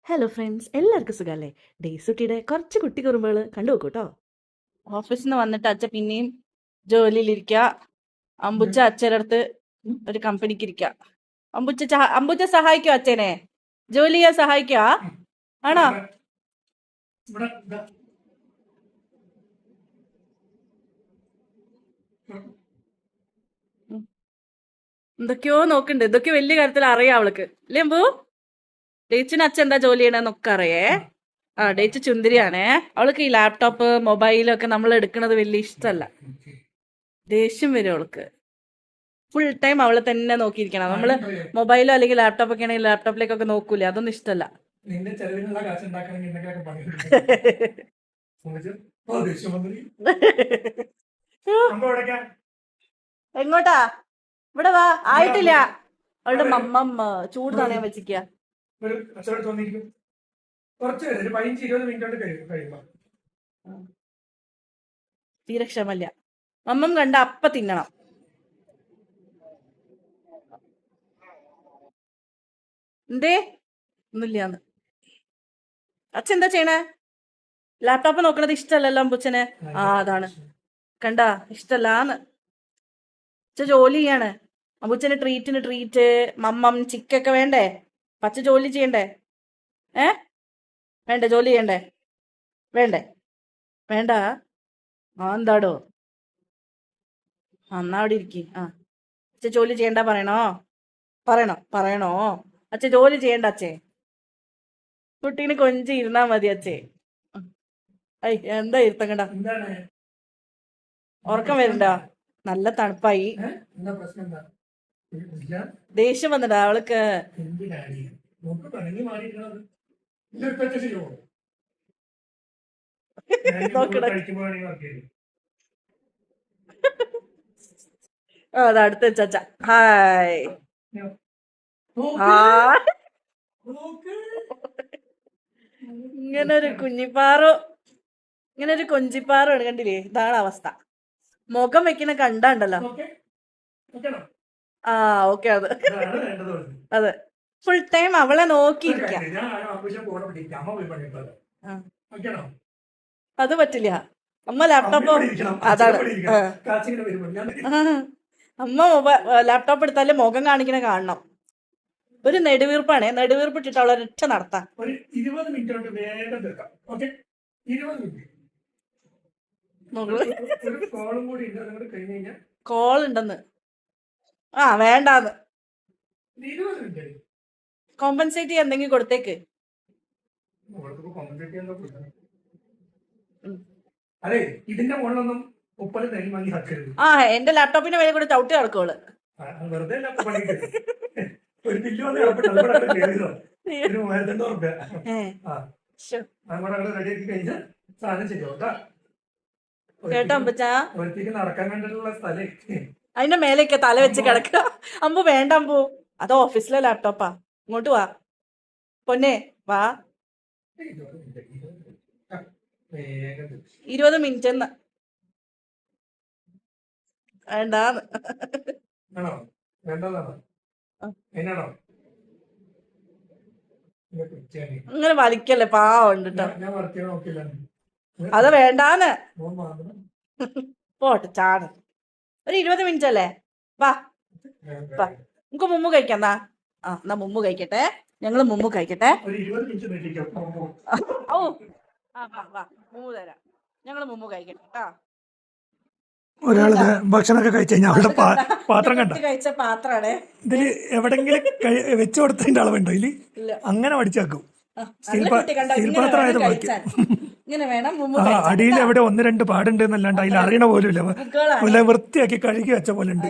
Hello friends, എല്ലാവർക്കും സുഖമല്ലേ? ഡേയ്സുട്ടിയുടെ കുറച്ച് കുട്ടി കുറുമ്പുകൾ കണ്ടു നോക്കൂ കേട്ടോ. ഓഫീസിൽ നിന്ന് വന്നിട്ട് അച്ഛ പിന്നെയും ജോലിയിലിരിക്കുക. അമ്പുച്ച അച്ഛനടുത്ത് ഒരു കമ്പനിക്ക് ഇരിക്കുക. അമ്പുച്ച സഹായിക്കോ അച്ഛനെ? ജോലി ചെയ്യാൻ സഹായിക്കോ? ആണോ? എന്തൊക്കെയോ നോക്കണ്ട്. ഇതൊക്കെ വലിയ കാര്യത്തിൽ അറിയാം അവൾക്ക്. അല്ലേ അമ്പു? ഡേച്ചിന് അച്ഛൻ എന്താ ജോലി ചെയ്യണമെന്നൊക്കെ അറിയേ. ഡേറ്റ് ചുന്തിരിയാണേ. അവൾക്ക് ഈ ലാപ്ടോപ്പ് മൊബൈലൊക്കെ നമ്മൾ എടുക്കുന്നത് വലിയ ഇഷ്ടമല്ല. ദേഷ്യം വരും അവൾക്ക്. ഫുൾ ടൈം അവളെ തന്നെ നോക്കിയിരിക്കണം. നമ്മള് മൊബൈലോ അല്ലെങ്കിൽ ലാപ്ടോപ്പ് ഒക്കെ ആണെങ്കിൽ ലാപ്ടോപ്പിലേക്കൊക്കെ നോക്കൂലേ, അതൊന്നും ഇഷ്ടമല്ല. നിന്റെ ചെലവിനുള്ള കാശ് ഉണ്ടാക്കണമെങ്കിൽ എന്തൊക്കെയൊക്കെ പണിയെടുക്കും. എങ്ങോട്ടാ? ഇവിടെ വാ. ആയിട്ടില്ല. അവളുടെ മമ്മ ചൂട് തണയാൻ വെച്ചിക്ക. ഒരു കച്ചവടം തോന്നിയിരിക്കും. കുറച്ച് ഒരു 15-20 മിനിറ്റ് കൊണ്ട് കഴിയുമ്പോ തീരെ ക്ഷമല്ല. മമ്മം കണ്ട അപ്പ തിന്നണം. എന്തേ? ഒന്നുമില്ലാന്ന്. അച്ഛൻ എന്താ ചെയ്യണേ? ലാപ്ടോപ്പ് നോക്കണത് ഇഷ്ടല്ലല്ലോ അമ്പുച്ചന്. അതാണ് കണ്ട, ഇഷ്ടല്ലാന്ന്. അച്ഛ ജോലി ചെയ്യാണ്. അമ്പുച്ചന് ട്രീറ്റിന് ട്രീറ്റ്, മമ്മം ചിക്കൊക്കെ വേണ്ടേ? പച്ച ജോലി ചെയ്യണ്ടേ? വേണ്ടേ? ജോലി ചെയ്യണ്ടേ? വേണ്ടേ? വേണ്ട. എന്താടോ? എന്നാ അവിടെ ഇരിക്കി. അച്ഛ ജോലി ചെയ്യണ്ട പറയണോ? പറയണോ? അച്ഛ ജോലി ചെയ്യണ്ട അച്ഛേ. കുട്ടീനെ കൊഞ്ചി ഇരുന്നാ മതി അച്ഛേ. എന്താ ഇരുത്തങ്ങടാ? ഉറക്കം വരണ്ടോ? നല്ല തണുപ്പായി. ദേഷ്യം വന്നടാ അവൾക്ക്. അടുത്ത ചച്ച. ഹായ്. ഇങ്ങനൊരു കുഞ്ഞിപ്പാറോ, ഇങ്ങനൊരു കൊഞ്ചിപ്പാറോ കണ്ടില്ലേ? ഇതാണ് അവസ്ഥ. മുഖം വെക്കുന്ന കണ്ടല്ലോ. ഓക്കെ. അതെ, ഫുൾ ടൈം അവളെ നോക്കിയിരിക്കാം. അത് പറ്റില്ല. അമ്മ ലാപ്ടോപ്പ്, അതാണ്. അമ്മ ലാപ്ടോപ്പ് എടുത്താല് മുഖം കാണിക്കണ കാണണം. ഒരു നെടുവീർപ്പാണ്. നെടുവീർപ്പ് ഇട്ടിട്ട് അവളെ ഒറ്റ നടത്താം. ഒരു 20 മിനിറ്റ് കൊണ്ട് വേഗം തീർക്കാം. Okay, 20 minute. കോൾ ഉണ്ടെന്ന്. വേണ്ടാന്ന്. കോമ്പൻസേറ്റ് ചെയ്യാൻ എന്തെങ്കിലും കൊടുത്തേക്ക്. അതെ, ഇതിന്റെ മുകളിലൊന്നും ഉപ്പല് തരി വാങ്ങി വെക്കരുത്. എന്റെ ലാപ്ടോപ്പിന്റെ മേലെ കൂടെ ചവിട്ടി നടക്കുള്ളു. വെറുതെ ഒരു ബില്ല് വന്ന് ഒരു 3200 രൂപ അങ്ങോട്ട് റെഡിയാക്കി കഴിഞ്ഞാൽ സാധനം ശരിയാവും. കേട്ടോ അമ്പച്ചാ? ഒരിക്കലും നടക്കാൻ വേണ്ടിയിട്ടുള്ള സ്ഥലേ. അതിന്റെ മേലേക്ക് തല വെച്ച് കിടക്കുക. അമ്പു വേണ്ട അമ്പു, അത് ഓഫീസിലെ ലാപ്ടോപ്പാ. ഇങ്ങോട്ട് വാ പൊന്നെ, വാ. 20 മിനിറ്റ് വേണ്ടാന്ന്. അങ്ങനെ വലിക്കല്ലേ, പാവുണ്ട് കേട്ടോ. അത് വേണ്ടാന്ന്. പോട്ടെ, ചാട്. ഒരു 20 മിനിറ്റ് അല്ലേ? വാ നമുക്ക് മുമ്പ് കഴിക്കാം. എന്നാ മുമ്പ് കഴിക്കട്ടെ. ഞങ്ങള് മുമ്പ് കഴിക്കട്ടെ. വാ മുമ്പ് തരാം. ഞങ്ങള് മുമ്പ് കഴിക്കട്ടെ കേട്ടോ. ഒരാള് ഭക്ഷണമൊക്കെ കഴിച്ചു കഴിഞ്ഞാൽ അവളുടെ പാത്രം കണ്ട കഴിച്ച പാത്രാണ്. ഇതില് എവിടെങ്കിലും വെച്ചു കൊടുത്തതിന്റെ അളവുണ്ടോ ഇതില്? അങ്ങനെ പഠിച്ചാക്കും. സ്റ്റീൽ പാത്രം ആയത് അടിയിൽ എവിടെ 1-2 പാടുണ്ട് എന്നല്ലാണ്ട് അതിൽ അറിയണ പോലും ഇല്ല. വൃത്തിയാക്കി കഴുകി വെച്ച പോലെ ഉണ്ട്.